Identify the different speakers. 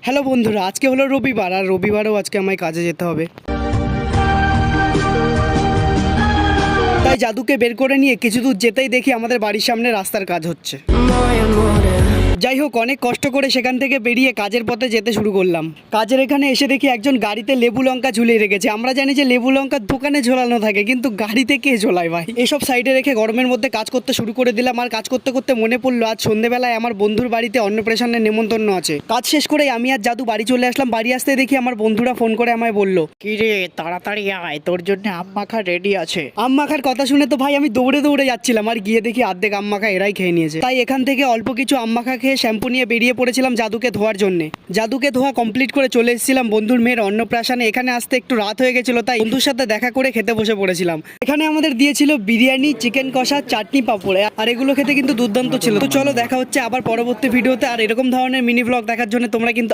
Speaker 1: Hello বন্ধুরা, আজকে হলো রবিবার, আর রবিবারেও আজকে আমায় কাজে যেতে হবে। তাই জাদুকে বের করে নিয়ে কিছু দূর যেতেই দেখি আমাদের বাড়ির সামনে রাস্তার কাজ হচ্ছে। যাই হোক, অনেক কষ্ট করে সেখান থেকে বেরিয়ে কাজের পথে যেতে শুরু করলাম। কাজের এখানে এসে দেখি একজন গাড়িতে লেবু লঙ্কা ঝুলিয়ে রেখেছে। আমরা জানি যে লেবু লঙ্কার দোকানে ঝোলানো থাকে, কিন্তু গাড়িতে কে ঝোলায় ভাই? এসব সাইডে রেখে গরমের মধ্যে কাজ করতে শুরু করে দিলাম। আর কাজ করতে করতে মনে পড়লো আজ সন্ধ্যেবেলায় আমার বন্ধুর বাড়িতে অন্নপ্রাশনের নেমন্তন্ন আছে। কাজ শেষ করে আমি আর জাদু বাড়ি চলে আসলাম। বাড়ি আসতে দেখি আমার বন্ধুরা ফোন করে আমায় বললো,
Speaker 2: কি রে, তাড়াতাড়ি আয়, তোর জন্য আম মাখা রেডি আছে।
Speaker 1: আম মাখার কথা শুনে তো ভাই আমি দৌড়ে দৌড়ে যাচ্ছিলাম, আর গিয়ে দেখি অর্ধেক আম মাখা এরাই খেয়ে নিয়েছে। তাই এখান থেকে অল্প কিছু আম মাখা খেয়ে শ্যাম্পু নিয়ে বেরিয়ে পড়েছিলাম জাদুকে ধোয়ার জন্য। জাদুকে ধোয়া কমপ্লিট করে চলে এসেছিলাম বন্ধুর মেয়ের অন্নপ্রাশনে। এখানে আসতে একটু রাত হয়ে গেছিল, তাই বন্ধুর সাথে দেখা করে খেতে বসে পড়েছিলাম। এখানে আমাদের দিয়েছিল বিরিয়ানি, চিকেন কষা, চাটনি, পাঁপড়, আর এগুলো খেতে কিন্তু দুর্দান্ত ছিল। তো চলো দেখা হচ্ছে আবার পরবর্তী ভিডিওতে। আর এরকম ধরনের মিনি ব্লগ দেখার জন্য তোমরা কিন্তু